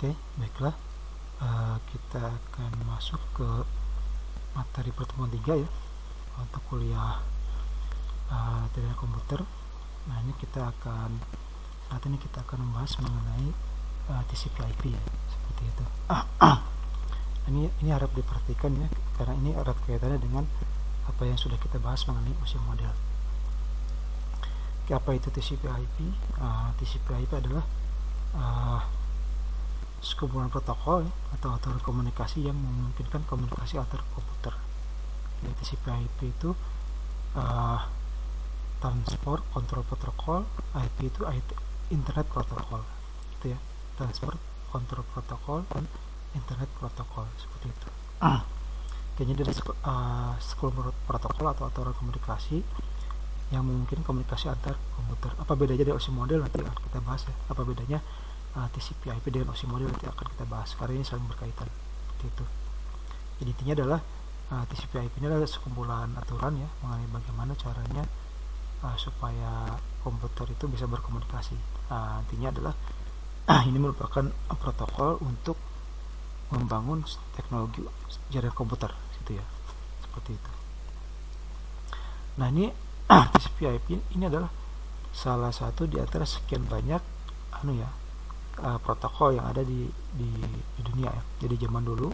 Oke, baiklah. Kita akan masuk ke materi pertemuan 3 ya, untuk kuliah jaringan komputer. Nah, saat ini kita akan membahas mengenai TCP/IP ya, seperti itu. Ini harap diperhatikan ya, karena ini erat kaitannya dengan apa yang sudah kita bahas mengenai OSI model. Apa itu TCP/IP? TCP/IP adalah sekumpulan protokol ya, atau aturan komunikasi yang memungkinkan komunikasi antar komputer. TCP/IP itu transport control protocol, IP itu internet protocol, itu ya, transport control protocol dan internet protocol, seperti itu. Kayaknya dari sekumpulan protokol atau aturan komunikasi yang memungkinkan komunikasi antar komputer. Apa bedanya dari OSI model nanti akan kita bahas ya. Apa bedanya TCP/IP dengan OSI model nanti akan kita bahas, karena ini saling berkaitan, seperti itu. Jadi intinya adalah TCP/IP ini adalah sekumpulan aturan ya mengenai bagaimana caranya supaya komputer itu bisa berkomunikasi. Intinya adalah ini merupakan protokol untuk membangun teknologi jaringan komputer, gitu ya, seperti itu. Nah, ini TCP/IP ini adalah salah satu di antara sekian banyak protokol yang ada di dunia ya. Jadi zaman dulu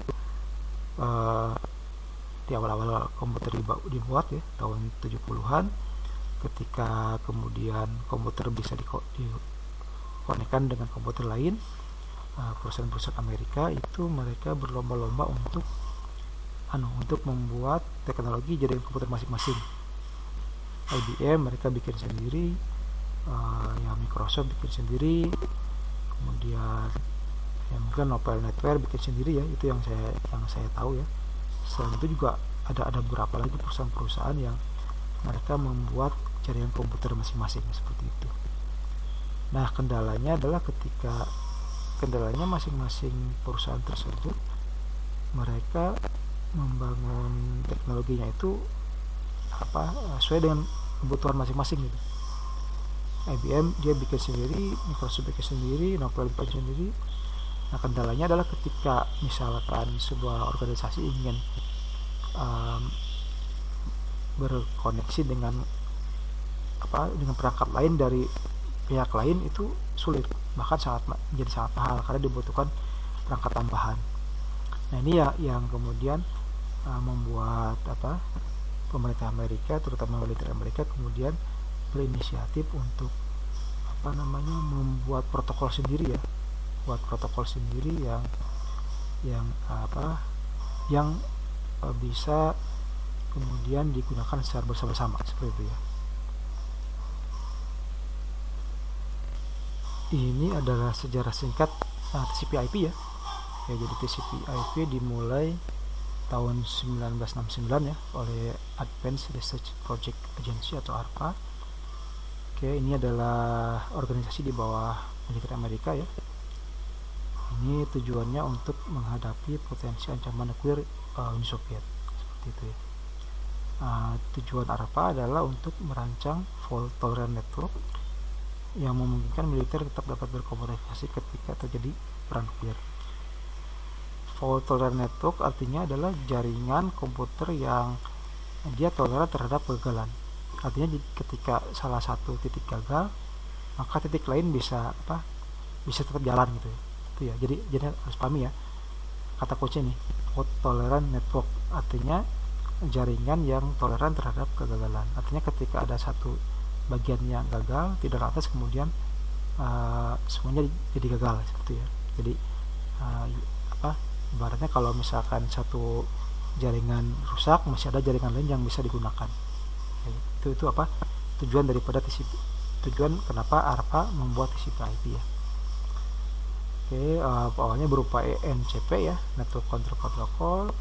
di awal-awal komputer dibuat ya, tahun 70-an, ketika kemudian komputer bisa dikonekkan dengan komputer lain, perusahaan-perusahaan Amerika itu mereka berlomba-lomba untuk membuat teknologi jaringan komputer masing-masing. IBM mereka bikin sendiri, Microsoft bikin sendiri, kemudian mungkin Nobel Network bikin sendiri ya, itu yang saya tahu ya. Selain itu juga ada beberapa lagi perusahaan-perusahaan yang mereka membuat jaringan komputer masing-masing seperti itu. Nah, kendalanya masing-masing perusahaan tersebut mereka membangun teknologinya itu sesuai dengan kebutuhan masing-masing gitu. IBM dia bikin sendiri, Microsoft bikin sendiri, Nobel bikin sendiri. Nah, kendalanya adalah ketika misalkan sebuah organisasi ingin berkoneksi dengan perangkat lain dari pihak lain, itu sulit, bahkan menjadi sangat mahal karena dibutuhkan perangkat tambahan. Nah, ini ya yang kemudian membuat pemerintah Amerika, terutama militer Amerika, kemudian berinisiatif untuk membuat protokol sendiri ya, yang bisa kemudian digunakan secara bersama-sama, seperti itu ya. Ini adalah sejarah singkat TCP/IP ya. Jadi TCP/IP dimulai tahun 1969 ya oleh Advanced Research Project Agency atau ARPA. Ini adalah organisasi di bawah militer Amerika ya. Ini tujuannya untuk menghadapi potensi ancaman nuklir Uni Soviet, seperti itu ya. Tujuan ARPA adalah untuk merancang fault tolerant network yang memungkinkan militer tetap dapat berkomunikasi ketika terjadi perang nuklir. Fault tolerant network artinya adalah jaringan komputer yang dia toleran terhadap kegagalan. Artinya ketika salah satu titik gagal, maka titik lain bisa tetap jalan gitu ya. Itu ya. Jadi harus pahami ya kata kunci nih, fault tolerant network artinya jaringan yang toleran terhadap kegagalan. Artinya ketika ada satu bagian yang gagal, tidak lantas kemudian semuanya jadi gagal, seperti ya. Jadi ibaratnya kalau misalkan satu jaringan rusak, masih ada jaringan lain yang bisa digunakan. Itu tujuan daripada TCP. Tujuan kenapa ARPA membuat TCP/IP ya. Awalnya berupa NCP ya, Network Control Protocol.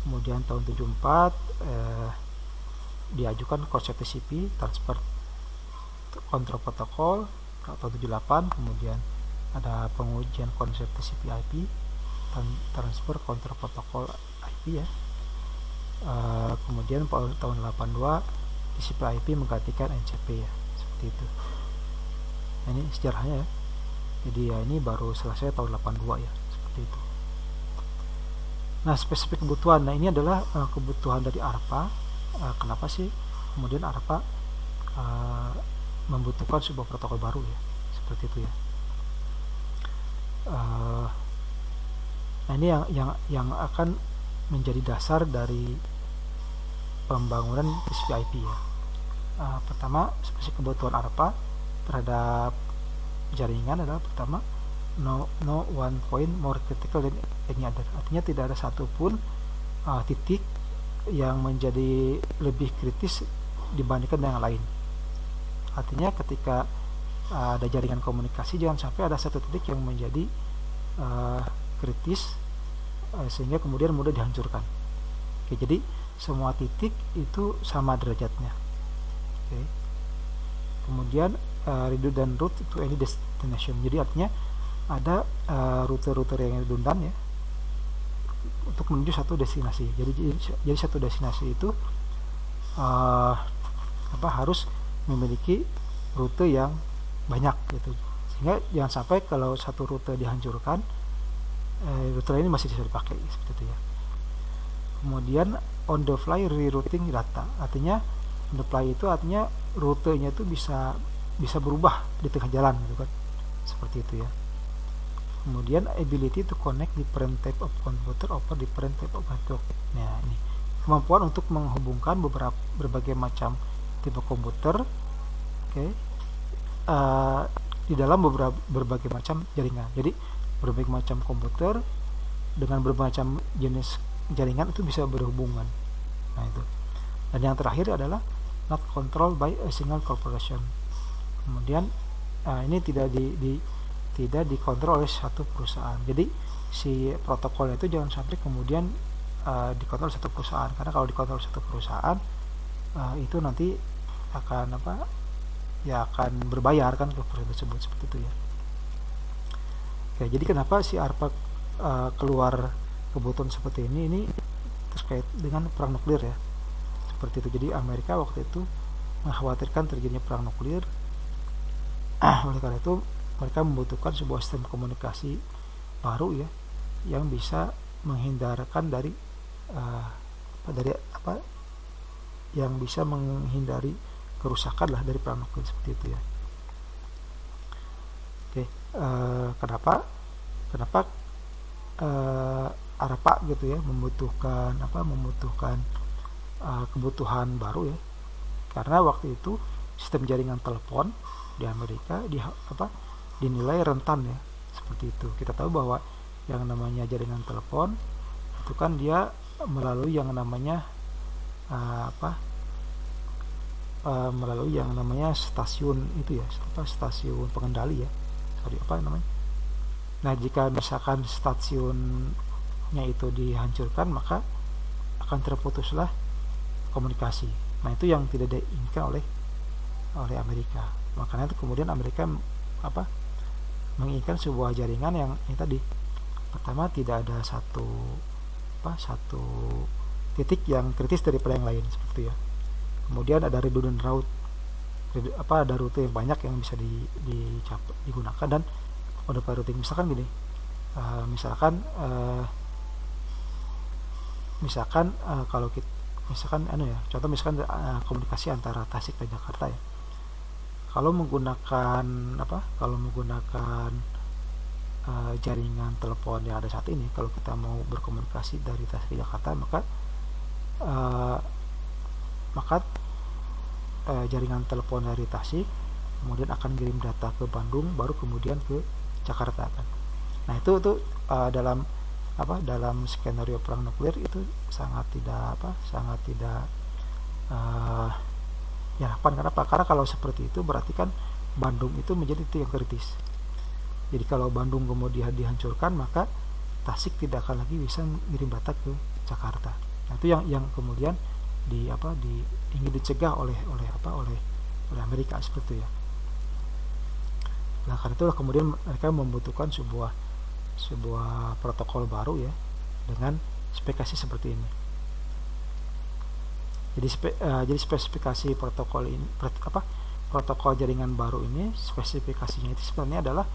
Kemudian tahun 74 diajukan konsep TCP, Transport Control Protocol. Tahun 78 kemudian ada pengujian konsep TCP/IP, Transport Control Protocol IP ya. Kemudian tahun 82 TCP/IP menggantikan NCP ya, seperti itu. Nah, ini sejarahnya ya. Jadi ya ini baru selesai tahun 82 ya, seperti itu. Nah, spesifik kebutuhan. Nah, ini adalah kebutuhan dari ARPA. Kenapa sih kemudian ARPA membutuhkan sebuah protokol baru ya, seperti itu ya. Nah, ini yang akan menjadi dasar dari pembangunan TCP/IP ya. Pertama, spesifik kebutuhan ARPA terhadap jaringan adalah pertama, no one point more critical than any other. Artinya tidak ada satupun titik yang menjadi lebih kritis dibandingkan dengan yang lain. Artinya ketika ada jaringan komunikasi, jangan sampai ada satu titik yang menjadi kritis sehingga kemudian mudah dihancurkan. Oke, jadi semua titik itu sama derajatnya. Oke. Kemudian redundant route to any destination. Jadi artinya ada rute-rute yang redundan ya untuk menuju satu destinasi. Jadi satu destinasi itu harus memiliki rute yang banyak gitu. Sehingga jangan sampai kalau satu rute dihancurkan, rute lain masih bisa dipakai seperti itu ya. Kemudian on the fly rerouting data. Artinya on the fly itu artinya rutenya itu bisa berubah di tengah jalan gitu kan. Seperti itu ya. Kemudian ability to connect different type of computer over different type of network. Nah, ini kemampuan untuk menghubungkan berbagai macam tipe komputer, di dalam berbagai macam jaringan. Jadi berbagai macam komputer dengan berbagai macam jenis jaringan itu bisa berhubungan. Nah, itu. Dan yang terakhir adalah not controlled by a single corporation. Kemudian ini tidak dikontrol oleh satu perusahaan. Jadi si protokolnya itu jangan sampai kemudian dikontrol satu perusahaan, karena kalau dikontrol satu perusahaan itu nanti akan akan berbayar kan ke perusahaan tersebut, seperti itu ya. Oke, jadi kenapa si ARPA keluar kebutuhan seperti ini terkait dengan perang nuklir ya, seperti itu. Jadi Amerika waktu itu mengkhawatirkan terjadinya perang nuklir. Oleh karena itu mereka membutuhkan sebuah sistem komunikasi baru ya, yang bisa menghindarkan yang bisa menghindari kerusakan lah dari perang nuklir, seperti itu ya. Oke, kenapa ARPA gitu ya membutuhkan kebutuhan baru ya, karena waktu itu sistem jaringan telepon di Amerika dinilai rentan ya, seperti itu. Kita tahu bahwa yang namanya jaringan telepon itu kan dia melalui yang namanya melalui yang namanya stasiun itu ya, stasiun pengendali ya, Nah, jika misalkan stasiunnya itu dihancurkan, maka akan terputuslah komunikasi. Nah, itu yang tidak diinginkan oleh Amerika. Makanya itu kemudian Amerika menginginkan sebuah jaringan yang tadi, pertama tidak ada satu titik yang kritis daripada yang lain, seperti ya. Kemudian ada redundant route, ada rute yang banyak yang bisa digunakan, dan mode routing misalkan gini, kalau kita contoh misalkan komunikasi antara Tasik dan Jakarta ya. Kalau menggunakan jaringan telepon yang ada saat ini, kalau kita mau berkomunikasi dari Tasik ke Jakarta, maka jaringan telepon dari Tasik kemudian akan kirim data ke Bandung, baru kemudian ke Jakarta kan. Nah, itu dalam skenario perang nuklir itu sangat tidak diharapkan. Kenapa? Karena kalau seperti itu berarti kan Bandung itu menjadi titik yang kritis. Jadi kalau Bandung kemudian dihancurkan, maka Tasik tidak akan lagi bisa mengirim data ke Jakarta. Nah, itu yang kemudian ingin dicegah oleh Amerika, seperti itu ya. Nah, karena itulah kemudian mereka membutuhkan sebuah protokol baru ya, dengan spesifikasi seperti ini. Jadi spesifikasi protokol ini, protokol jaringan baru ini, spesifikasinya itu sebenarnya adalah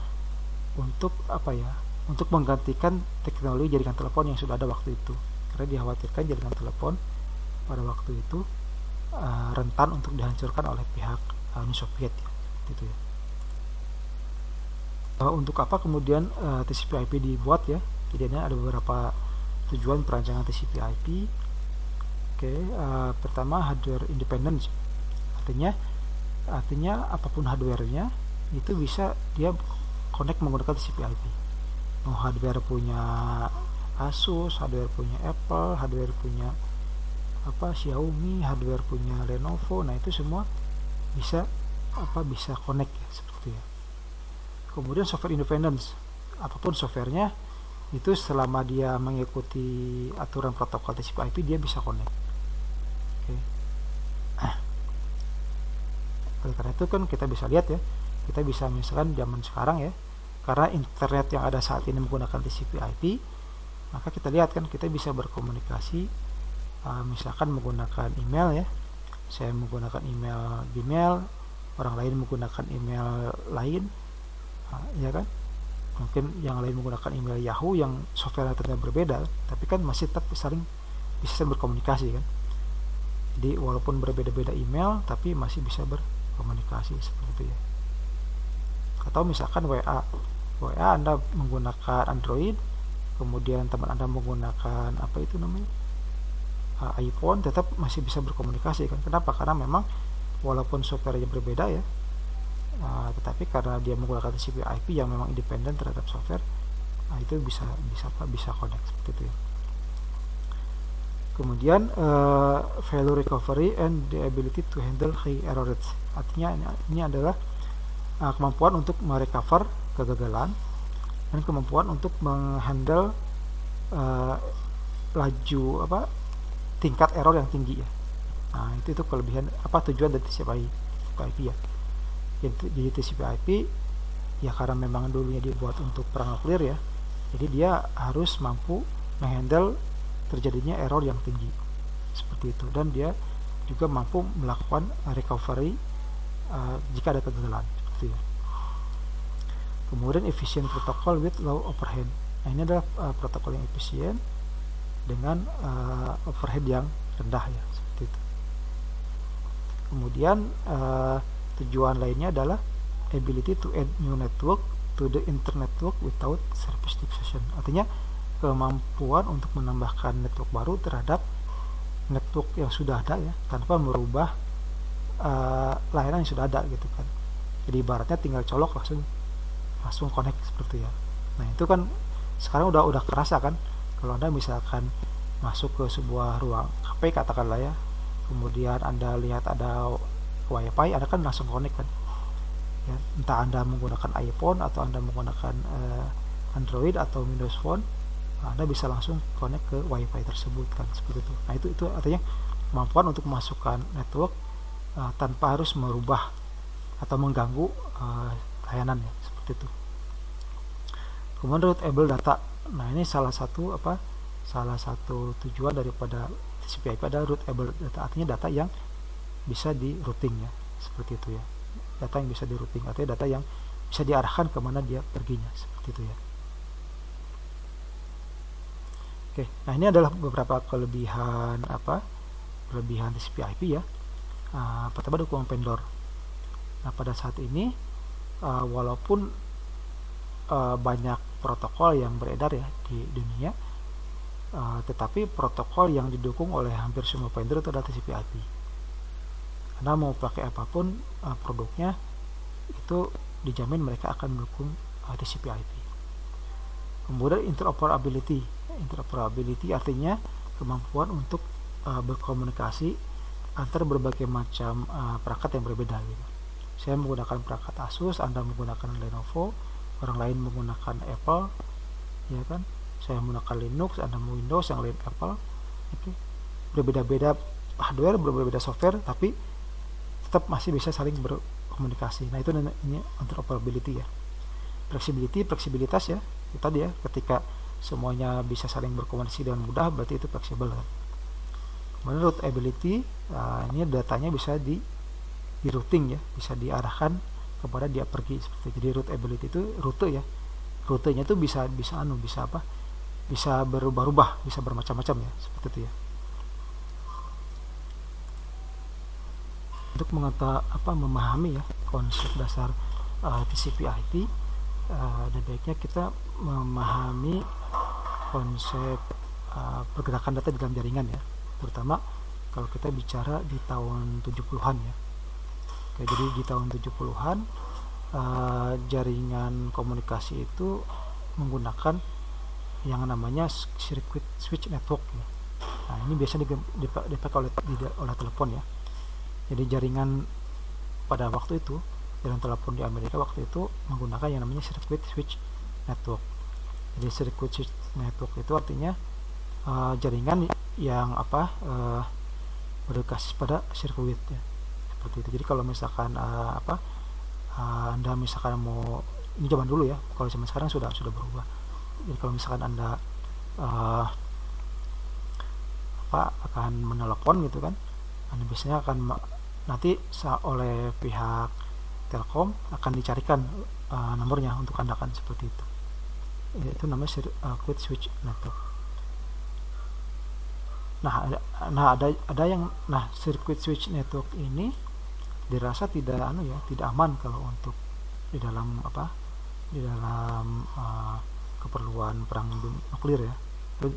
untuk apa ya, untuk menggantikan teknologi jaringan telepon yang sudah ada waktu itu, karena dikhawatirkan jaringan telepon pada waktu itu rentan untuk dihancurkan oleh pihak Uni Soviet ya, gitu ya. Untuk apa kemudian TCP/IP dibuat ya? Jadi ada beberapa tujuan perancangan TCP/IP. Pertama, hardware independence, artinya apapun hardwarenya itu bisa dia connect menggunakan TCP/IP. Mau hardware punya Asus, hardware punya Apple, hardware punya Xiaomi, hardware punya Lenovo, nah itu semua bisa connect ya, seperti ya. Kemudian software independence, apapun softwarenya itu selama dia mengikuti aturan protokol TCP/IP dia bisa connect. Oleh karena itu kan kita bisa lihat ya, kita bisa misalkan zaman sekarang ya, karena internet yang ada saat ini menggunakan TCP/IP, maka kita lihat kan kita bisa berkomunikasi misalkan menggunakan email ya, saya menggunakan email Gmail, orang lain menggunakan email lain, ya kan, mungkin yang lain menggunakan email Yahoo yang software ternyata berbeda, tapi kan masih tetap bisa saling berkomunikasi kan. Jadi walaupun berbeda-beda email tapi masih bisa berkomunikasi seperti itu ya. Atau misalkan WA Anda menggunakan Android, kemudian teman Anda menggunakan iPhone, tetap masih bisa berkomunikasi kan. Kenapa? Karena memang walaupun softwarenya berbeda ya, tetapi karena dia menggunakan TCP/IP yang memang independen terhadap software, itu bisa connect seperti itu ya. Kemudian value recovery and the ability to handle high error rates, artinya ini adalah kemampuan untuk merecover kegagalan dan kemampuan untuk menghandle tingkat error yang tinggi ya. Nah itu kelebihan tujuan dari TCP/IP ya. Jadi TCP/IP ya karena memang dulunya dibuat untuk perang nuklir ya, jadi dia harus mampu menghandle terjadinya error yang tinggi seperti itu, dan dia juga mampu melakukan recovery jika ada kegagalan seperti itu. Kemudian efficient protocol with low overhead, nah ini adalah protokol yang efisien dengan overhead yang rendah ya, seperti itu. Kemudian tujuan lainnya adalah ability to add new network to the internet network without service disruption, artinya kemampuan untuk menambahkan network baru terhadap network yang sudah ada ya, tanpa merubah layanan yang sudah ada gitu kan. Jadi ibaratnya tinggal colok langsung connect seperti ya. Nah itu kan sekarang udah kerasa kan, kalau Anda misalkan masuk ke sebuah ruang HP katakanlah ya, kemudian Anda lihat ada WiFi, Anda kan langsung connect kan ya, entah Anda menggunakan iPhone atau Anda menggunakan Android atau Windows Phone, Anda bisa langsung connect ke WiFi tersebut kan, seperti itu. Nah itu artinya kemampuan untuk memasukkan network tanpa harus merubah atau mengganggu layanan ya, seperti itu. Kemudian routable data, nah ini salah satu tujuan daripada TCP/IP adalah routable data, artinya data yang bisa di routing ya, seperti itu ya. Data yang bisa di routing artinya data yang bisa diarahkan kemana dia perginya, seperti itu ya. Oke, nah ini adalah beberapa kelebihan TCP/IP ya. Pertama, dukungan vendor. Nah pada saat ini walaupun banyak protokol yang beredar ya di dunia, tetapi protokol yang didukung oleh hampir semua vendor itu adalah TCP/IP. Karena mau pakai apapun produknya itu dijamin mereka akan mendukung TCP/IP. Kemudian interoperability artinya kemampuan untuk berkomunikasi antar berbagai macam perangkat yang berbeda gitu. Saya menggunakan perangkat Asus, Anda menggunakan Lenovo, orang lain menggunakan Apple, ya kan? Saya menggunakan Linux, Anda mau Windows, yang lain Apple. Oke. Berbeda-beda hardware, berbeda-beda software, tapi tetap masih bisa saling berkomunikasi. Nah itu ini interoperability ya. Fleksibilitas ya, itu tadi ya, ketika semuanya bisa saling berkomunikasi dengan mudah, berarti itu fleksibel kan. Kemudian routability, ini datanya bisa di routing ya, bisa diarahkan kepada dia pergi seperti. Jadi routability itu rute ya, rutenya itu bisa apa, bisa berubah-ubah, bisa bermacam-macam ya, seperti itu ya. Untuk memahami ya konsep dasar TCP/IP, dan baiknya kita memahami konsep pergerakan data di dalam jaringan ya, terutama kalau kita bicara di tahun 70-an ya. Oke, jadi di tahun 70-an jaringan komunikasi itu menggunakan yang namanya circuit switch network ya. Nah, ini biasanya dipakai oleh telepon ya. Jadi jaringan pada waktu itu, jaringan telepon di Amerika waktu itu menggunakan yang namanya circuit switch network. Jadi circuit switch network itu artinya jaringan yang berbasis pada sirkuit ya, seperti itu. Jadi kalau misalkan Anda misalkan mau, ini zaman dulu ya, kalau zaman sekarang sudah berubah. Jadi kalau misalkan Anda akan menelepon gitu kan, Anda biasanya akan nanti oleh pihak Telkom akan dicarikan nomornya untuk Anda kan, seperti itu. Itu namanya circuit switch network. Nah, circuit switch network ini dirasa tidak aman kalau untuk di dalam keperluan perang nuklir ya. Itu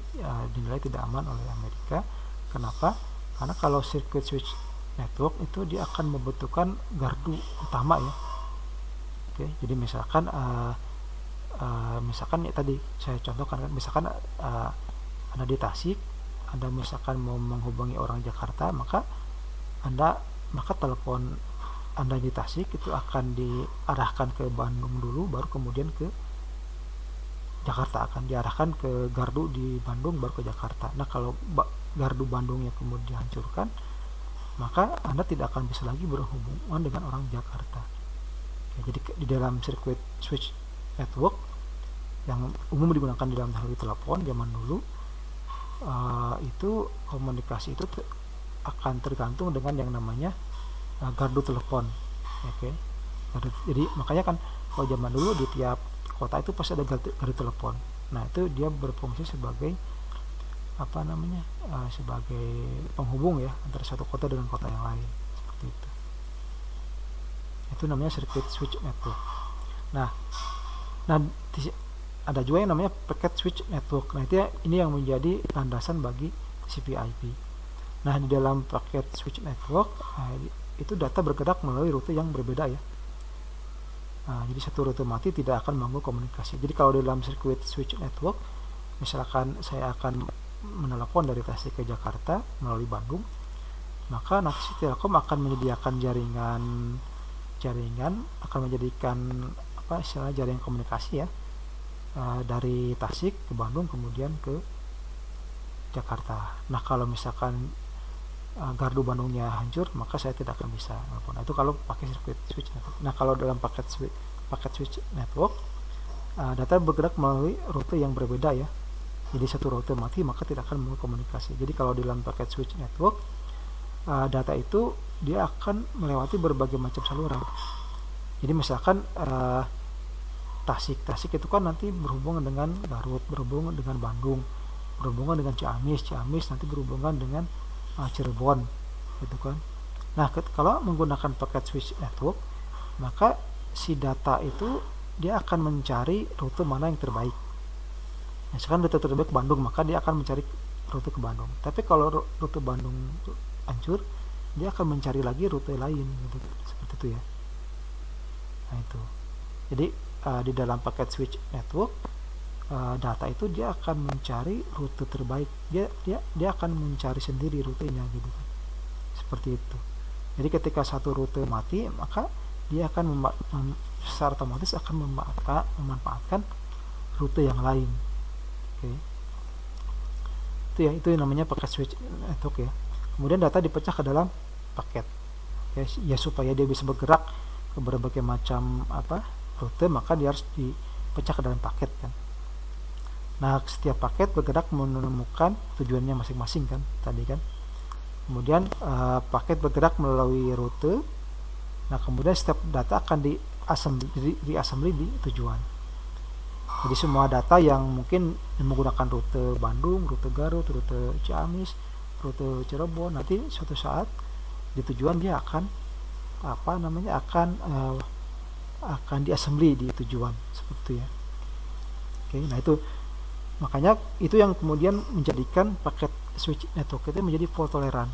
dinilai tidak aman oleh Amerika. Kenapa? Karena kalau circuit switch network itu dia akan membutuhkan gardu utama ya. Oke, jadi misalkan ya tadi saya contohkan kan, misalkan Anda di Tasik, Anda misalkan mau menghubungi orang Jakarta, maka telepon Anda di Tasik itu akan diarahkan ke Bandung dulu, baru kemudian ke Jakarta, akan diarahkan ke gardu di Bandung baru ke Jakarta. Nah, kalau gardu Bandungnya kemudian dihancurkan, maka Anda tidak akan bisa lagi berhubungan dengan orang Jakarta. Oke, jadi di dalam circuit switch network yang umum digunakan di dalam teknologi telepon zaman dulu, itu komunikasi itu akan tergantung dengan yang namanya gardu telepon. Oke. Jadi makanya kan kalau zaman dulu di tiap kota itu pasti ada gardu telepon. Nah, itu dia berfungsi sebagai sebagai penghubung ya antara satu kota dengan kota yang lain, seperti itu. Itu namanya circuit switch network. Nah ada juga yang namanya packet switch network. Nah, ini yang menjadi landasan bagi TCP/IP. Nah, di dalam packet switch network itu data bergerak melalui rute yang berbeda ya. Jadi satu rute mati tidak akan mengganggu komunikasi. Jadi kalau di dalam circuit switch network, misalkan saya akan menelepon dari Tasik ke Jakarta melalui Bandung, maka nanti Telkom akan menyediakan jaringan akan menjadikan jaringan komunikasi ya, dari Tasik ke Bandung kemudian ke Jakarta. Nah, kalau misalkan gardu Bandungnya hancur, maka saya tidak akan bisa telepon. Nah, itu kalau pakai circuit switch network. Nah, kalau dalam packet switch network, data bergerak melalui rute yang berbeda ya. Jadi satu rute mati maka tidak akan mengganggu komunikasi. Jadi kalau di dalam packet switch network, data itu dia akan melewati berbagai macam saluran. Jadi misalkan Tasik itu kan nanti berhubungan dengan Garut, berhubungan dengan Bandung, berhubungan dengan Ciamis nanti berhubungan dengan Cirebon, gitu kan. Nah, kalau menggunakan packet switch network, maka si data itu dia akan mencari rute mana yang terbaik. Misalkan rute terbaik ke Bandung, maka dia akan mencari rute ke Bandung. Tapi kalau rute Bandung hancur, dia akan mencari lagi rute lain, gitu, seperti itu ya. Nah, itu. Jadi di dalam packet switch network, data itu dia akan mencari rute terbaik. Dia akan mencari sendiri rutenya, gitu kan. Seperti itu. Jadi ketika satu rute mati, maka dia akan secara otomatis akan memanfaatkan rute yang lain. Oke. Itu namanya packet switch network ya. Kemudian data dipecah ke dalam paket. Ya supaya dia bisa bergerak ke berbagai macam rute, maka dia harus dipecah ke dalam paket kan. Nah, setiap paket bergerak menemukan tujuannya masing-masing kan tadi kan. Kemudian paket bergerak melalui rute. Nah, kemudian setiap data akan diassembly di tujuan. Jadi semua data yang mungkin menggunakan rute Bandung, rute Garut, rute Ciamis, rute Cirebon, nanti suatu saat di tujuan dia akan akan diassembly di tujuan seperti itu ya. Oke, nah itu makanya itu yang kemudian menjadikan paket switch network itu menjadi fault tolerant.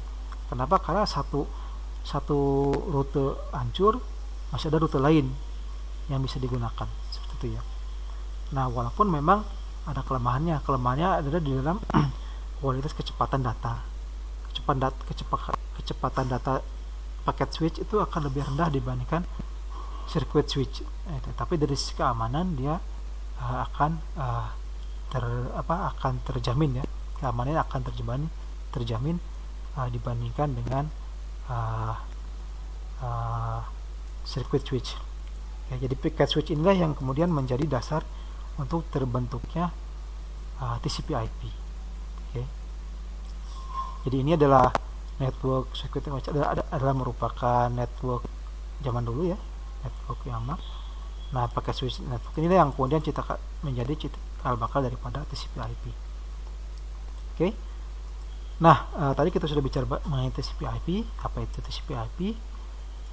Kenapa? Karena satu rute hancur, masih ada rute lain yang bisa digunakan seperti itu ya. Nah, walaupun memang ada kelemahannya adalah di dalam kualitas kecepatan data. Kecepatan data paket switch itu akan lebih rendah dibandingkan circuit switch. Tapi dari sisi keamanan dia akan terjamin ya. Keamanannya akan terjamin dibandingkan dengan circuit switch. Ya, jadi packet switch inilah yang kemudian menjadi dasar untuk terbentuknya TCP/IP. Okay. Jadi ini adalah network circuit adalah merupakan network zaman dulu ya, network yang lama. Nah, packet switch network ini yang kemudian menjadi cikal bakal daripada TCP/IP. Oke. Nah, tadi kita sudah bicara mengenai TCP/IP, apa itu TCP/IP.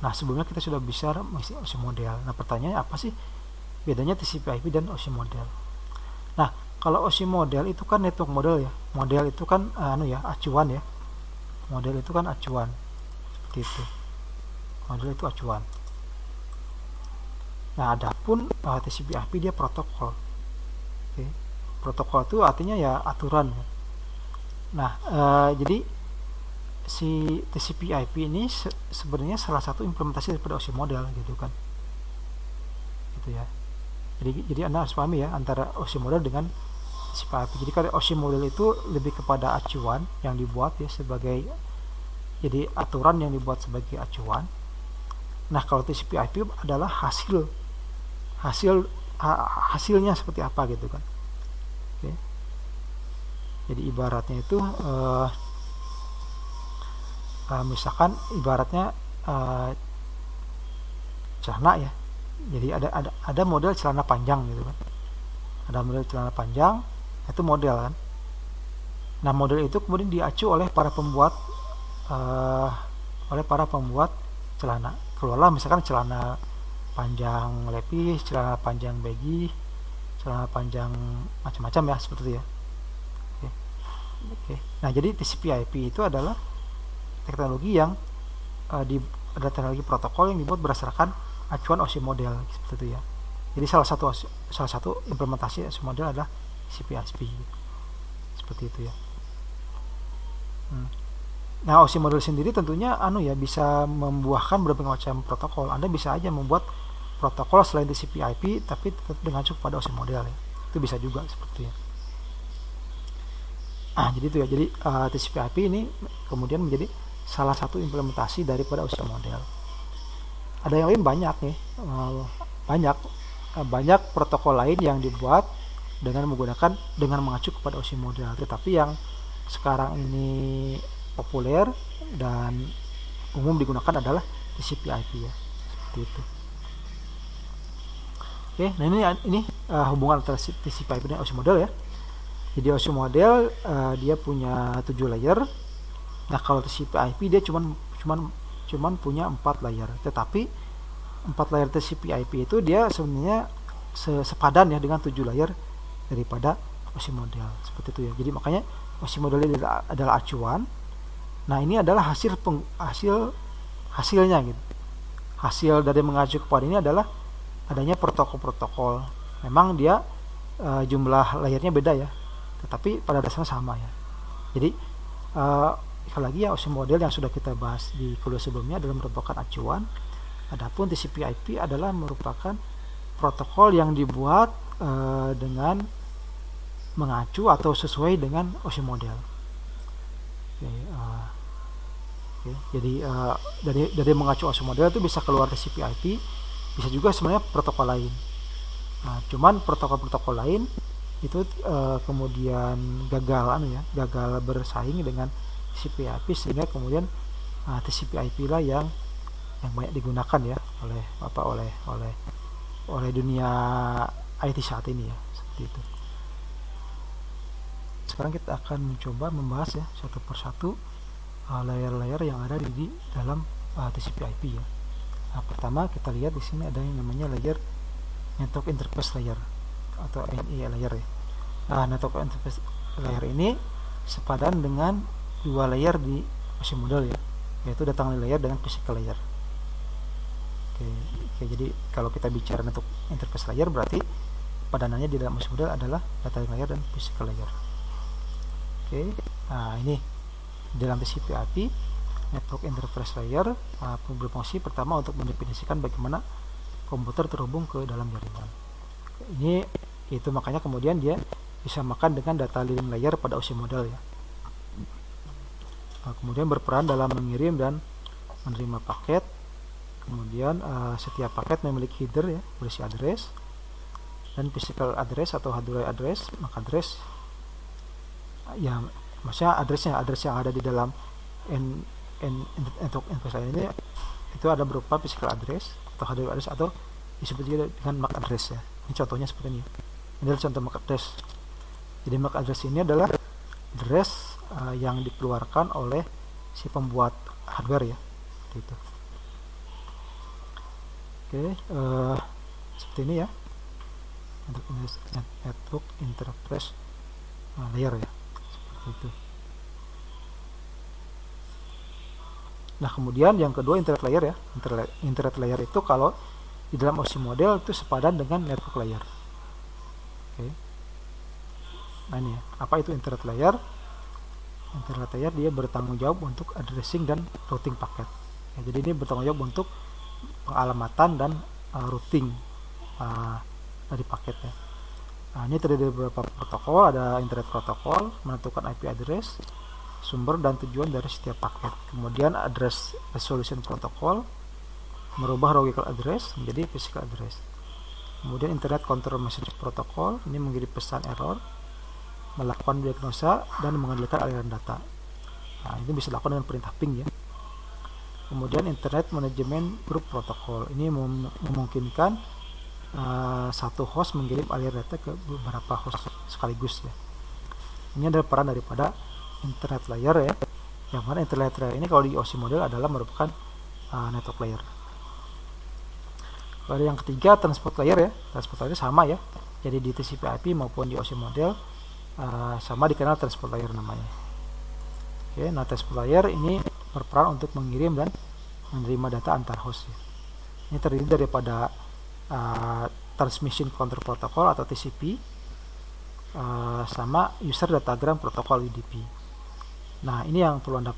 Nah, sebelumnya kita sudah bicara mengenai OSI model. Nah, pertanyaannya apa sih bedanya TCP/IP dan OSI model? Nah, kalau OSI model itu kan network model ya. Model itu kan acuan ya. Model itu kan acuan. Seperti itu. Model itu acuan. Nah, adapun TCP/IP dia protokol. Oke. Protokol itu artinya ya aturan. Nah, jadi si TCP/IP ini sebenarnya salah satu implementasi daripada OSI model gitu kan. Gitu ya. Jadi Anda harus pahami ya antara OSI model dengan TCP/IP. Jadi kalau OSI model itu lebih kepada acuan yang dibuat ya sebagai jadi aturan yang dibuat sebagai acuan. Nah, kalau TCP/IP adalah hasilnya seperti apa gitu kan. Oke. Jadi ibaratnya itu misalkan ibaratnya celana ya. Jadi ada model celana panjang gitu kan. Ada model celana panjang, itu model kan. Nah, model itu kemudian diacu oleh para pembuat celana. Keluarlah misalkan celana panjang levis, celana panjang baggy, celana panjang macam-macam ya seperti itu ya. Oke. Nah, jadi TCP/IP itu adalah teknologi yang ada teknologi protokol yang dibuat berdasarkan acuan OSI model seperti itu ya. Jadi salah satu implementasi OSI model adalah TCP/IP seperti itu ya. Nah, OSI model sendiri tentunya bisa membuahkan berbagai macam protokol. Anda bisa aja membuat protokol selain TCP/IP tapi tetap mengacu pada OSI model ya. Itu bisa juga seperti itu ya. Jadi itu ya. Jadi TCP/IP ini kemudian menjadi salah satu implementasi daripada OSI model. Ada yang lain banyak nih, banyak protokol lain yang dibuat dengan mengacu kepada OSI model. Tetapi yang sekarang ini populer dan umum digunakan adalah TCP/IP ya, seperti itu. Oke, nah ini hubungan antara TCP/IP dan OSI model ya. Jadi OSI model dia punya 7 layer. Nah, kalau TCP/IP dia cuman punya 4 layer. Tetapi 4 layer TCP/IP itu dia sebenarnya sepadan ya dengan 7 layer daripada OSI model. Seperti itu ya. Jadi makanya OSI model ini adalah acuan. Nah, ini adalah hasilnya gitu. Hasil dari mengacu kepada ini adalah adanya protokol-protokol. Memang dia jumlah layernya beda ya. Tetapi pada dasarnya sama ya. Jadi sekali lagi ya, OSI model yang sudah kita bahas di kuliah sebelumnya adalah merupakan acuan. Adapun TCP/IP adalah merupakan protokol yang dibuat dengan mengacu atau sesuai dengan OSI model. Jadi dari mengacu OSI model itu bisa keluar TCP/IP, bisa juga sebenarnya protokol lain. Nah, cuman protokol-protokol lain itu kemudian gagal bersaing dengan TCP/IP sehingga kemudian TCP/IP lah yang banyak digunakan ya oleh dunia IT saat ini ya, seperti itu. Sekarang kita akan mencoba membahas ya satu persatu layer-layer yang ada di dalam TCP/IP ya. Nah, pertama kita lihat di sini ada yang namanya layer network interface layer atau NIE layer ya. Nah, network interface layer ini sepadan dengan dua layer di OSI model ya, yaitu data layer dengan physical layer. Oke, jadi kalau kita bicara network interface layer berarti padanannya di dalam OSI model adalah data layer dan physical layer. Oke, nah ini dalam TCP/IP network interface layer berfungsi pertama untuk mendefinisikan bagaimana komputer terhubung ke dalam jaringan. Ini itu makanya kemudian dia disamakan dengan data link layer pada OSI model ya. Kemudian berperan dalam mengirim dan menerima paket. Kemudian setiap paket memiliki header ya, berisi address dan physical address atau hardware address. Maka address ya, maksudnya address yang ada di dalam network interface ini itu ada berupa physical address atau hardware address atau disebut juga dengan MAC address ya. Ini contohnya seperti ini. Ini adalah contoh MAC address. Jadi MAC address ini adalah address yang dikeluarkan oleh si pembuat hardware ya, gitu. Oke, seperti ini ya, network interface layer ya, seperti itu. Nah, kemudian yang kedua internet layer ya. Internet layer itu kalau di dalam OSI model itu sepadan dengan network layer. Oke. Nah, ini ya, apa itu internet layer? Internet layer dia bertanggung jawab untuk addressing dan routing paket. Ya, jadi ini bertanggung jawab untuk pengalamatan dan routing dari paket ya. Nah, ini terdiri dari beberapa protokol, ada internet protokol menentukan IP address, sumber dan tujuan dari setiap paket. Kemudian address resolution protokol merubah logical address menjadi physical address. Kemudian internet control message protokol ini mengirim pesan error, melakukan diagnosa dan mengendalikan aliran data. Nah, ini bisa dilakukan dengan perintah ping ya. Kemudian internet management group protokol ini memungkinkan satu host mengirim aliran data ke beberapa host sekaligus ya. Ini adalah peran daripada internet layer ya, yang mana internet layer ini kalau di OSI model adalah merupakan network layer. Lalu yang ketiga transport layer ya. Transport layer sama ya, jadi di TCP/IP maupun di OSI model sama dikenal transport layer namanya. Oke, nah transport layer ini berperan untuk mengirim dan menerima data antar host ya. Ini terdiri daripada transmission control protocol atau TCP sama user datagram protokol UDP. Nah, ini yang perlu Anda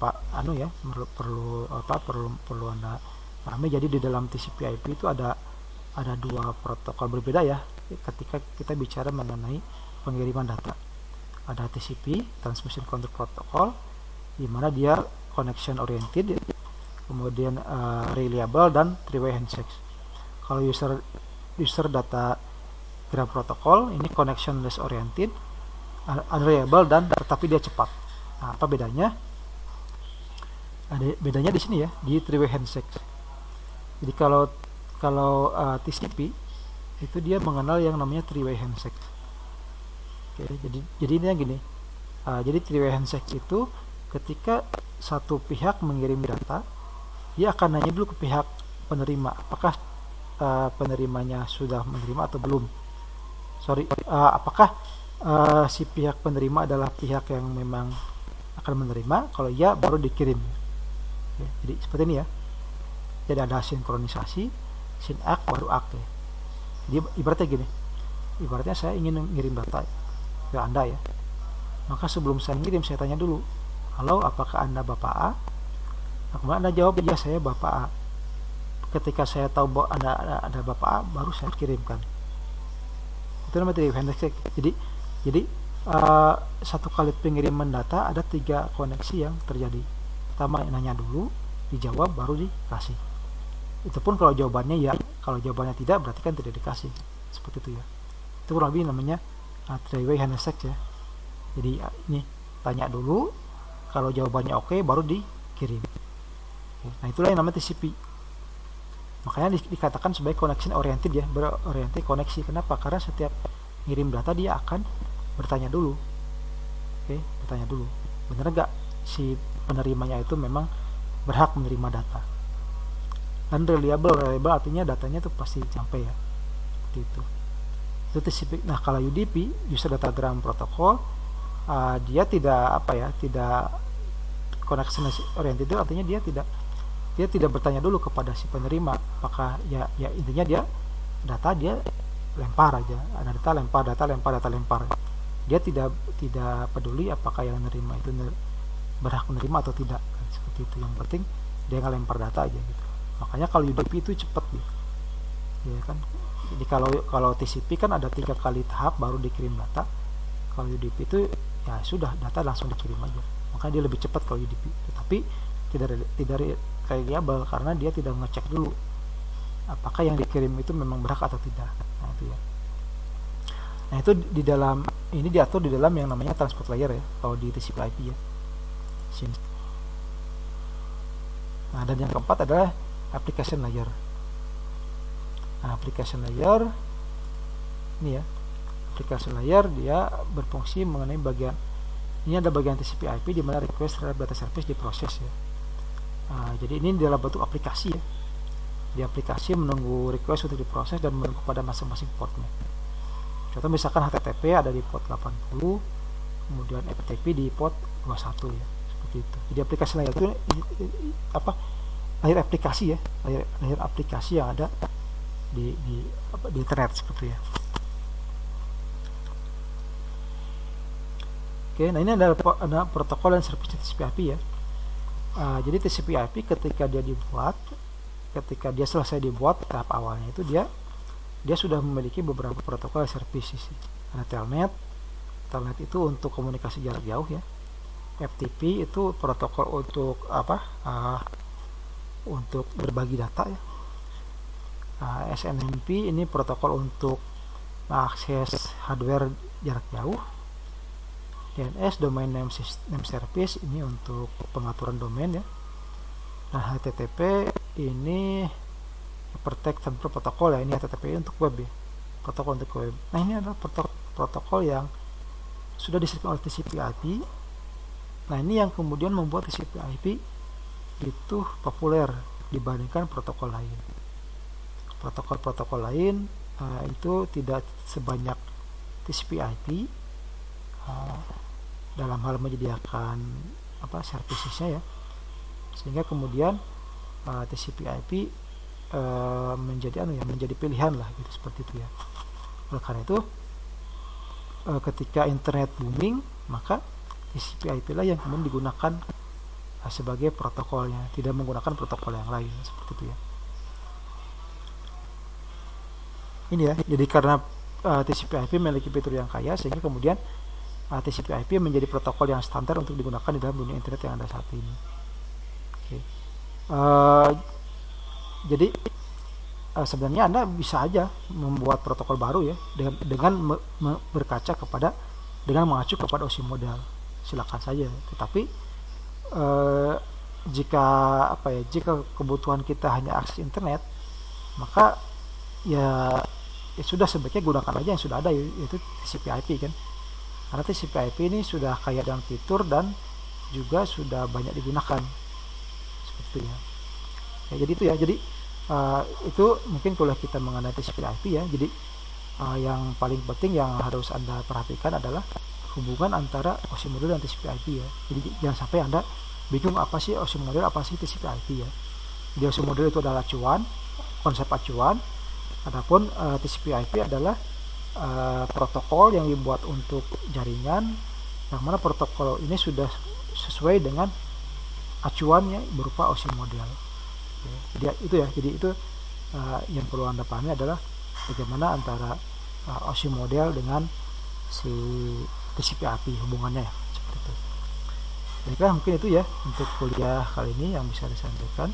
perlu Anda pahami. Jadi di dalam TCP/IP itu ada dua protokol berbeda ya ketika kita bicara mengenai pengiriman data. Ada TCP, Transmission Control Protocol, di mana dia connection oriented, kemudian reliable dan three-way handshake. Kalau user data gram protokol ini connectionless oriented, unreliable dan tetapi dia cepat. Nah, apa bedanya? Ada bedanya di sini ya, di three-way handshake. Jadi kalau TCP itu dia mengenal yang namanya three-way handshake. Oke, jadi ini yang gini. Jadi three-way handshake itu ketika satu pihak mengirim data, dia akan nanya dulu ke pihak penerima, apakah penerimanya sudah menerima atau belum. Apakah si pihak penerima adalah pihak yang memang akan menerima? Kalau iya, baru dikirim. Oke, jadi seperti ini ya. Jadi ada sinkronisasi, sin act baru act ya. Jadi ibaratnya gini. Ibaratnya saya ingin mengirim data ke Anda ya. Maka sebelum saya ngirim, saya tanya dulu, halo, apakah Anda Bapak A? Nah, kemudian Anda jawab, ya saya Bapak A. Ketika saya tahu bahwa Anda ada Bapak A, baru saya kirimkan. Itu namanya three-way handshake. Jadi satu kali pengiriman data ada 3 koneksi yang terjadi. Pertama, nanya dulu, dijawab, baru dikasih. Itu pun kalau jawabannya ya, kalau jawabannya tidak, berarti kan tidak dikasih. Seperti itu ya. Itu kurang lebih namanya three-way handshake ya. Jadi ini tanya dulu, kalau jawabannya oke, baru dikirim. Nah, itulah yang namanya TCP. Makanya dikatakan sebagai connection oriented ya, berorientasi koneksi. Kenapa? Karena setiap ngirim data dia akan bertanya dulu. Oke, bertanya dulu. Benar nggak si penerimanya itu memang berhak menerima data. Dan reliable artinya datanya itu pasti sampai ya. Seperti itu. Itu TCP. Nah, kalau UDP, User Datagram Protocol, dia tidak tidak connection oriented, itu artinya dia tidak bertanya dulu kepada si penerima apakah ya intinya data dia lempar aja, ada data lempar. Dia tidak peduli apakah yang menerima itu berhak menerima atau tidak, seperti itu. Yang penting dia ngelempar data aja gitu. Makanya kalau UDP itu cepat gitu, ya kan. Jadi kalau TCP kan ada 3 kali tahap baru dikirim data. Kalau UDP itu ya sudah, data langsung dikirim aja. Makanya dia lebih cepat kalau UDP. Tetapi tidak reliable karena dia tidak ngecek dulu apakah yang dikirim itu memang berhak atau tidak. Nah, itu ya. Nah, itu diatur di dalam yang namanya transport layer ya, kalau di TCP/IP ya. Nah, dan yang keempat adalah application layer. Nah, application layer ini ya, application layer dia berfungsi mengenai bagian ini, ada bagian TCP/IP di mana request terhadap data service diproses ya. Nah, jadi ini dalam bentuk aplikasi ya. Di aplikasi menunggu request untuk diproses dan menunggu pada masing-masing portnya. Contoh misalkan HTTP ada di port 80, kemudian FTP di port 21 ya, seperti itu. Jadi aplikasi layer itu layer aplikasi ya, layer aplikasi yang ada di internet seperti ya. Oke, nah ini ada protokol dan service TCP/IP ya. Jadi TCP/IP ketika dia selesai dibuat tahap awalnya itu dia sudah memiliki beberapa protokol services. Ada telnet itu untuk komunikasi jarak jauh ya. FTP itu protokol untuk untuk berbagi data ya. SNMP ini protokol untuk mengakses hardware jarak jauh. DNS domain name service ini untuk pengaturan domain ya. Nah, HTTP ini protect temporal protokol ya, ini HTTP untuk web ya, protokol untuk web. Nah, ini adalah protokol yang sudah disediakan oleh TCP/IP. Nah, ini yang kemudian membuat TCP/IP itu populer dibandingkan protokol lain. Protokol lain itu tidak sebanyak TCP/IP dalam hal menyediakan servicesnya ya, sehingga kemudian TCP/IP menjadi pilihan lah gitu, seperti itu ya. Oleh karena itu ketika internet booming, maka TCP/IP lah yang kemudian digunakan sebagai protokolnya, tidak menggunakan protokol yang lain, seperti itu ya. Ini ya, jadi karena TCP/IP memiliki fitur yang kaya, sehingga kemudian TCP/IP menjadi protokol yang standar untuk digunakan di dalam dunia internet yang ada saat ini. Oke. Jadi sebenarnya Anda bisa aja membuat protokol baru ya dengan berkaca dengan mengacu kepada OSI model, silakan saja. Tetapi jika kebutuhan kita hanya akses internet, maka ya sudah, sebaiknya gunakan aja yang sudah ada, yaitu TCP/IP kan. Karena TCP/IP ini sudah kaya dengan fitur dan juga sudah banyak digunakan, seperti ya. Jadi itu ya. Jadi itu mungkin kalau kita mengenai TCP/IP ya. Jadi yang paling penting yang harus Anda perhatikan adalah hubungan antara OSI model dan TCP/IP ya. Jadi jangan sampai Anda bingung apa sih OSI model, apa sih TCP/IP ya. Di OSI model itu adalah acuan, konsep acuan. Adapun TCP/IP adalah protokol yang dibuat untuk jaringan, yang mana protokol ini sudah sesuai dengan acuannya berupa OSI model. Jadi itu yang perlu Anda pahami adalah bagaimana antara OSI model dengan si TCP/IP hubungannya ya, seperti itu. Baiklah, mungkin itu ya untuk kuliah kali ini yang bisa disampaikan.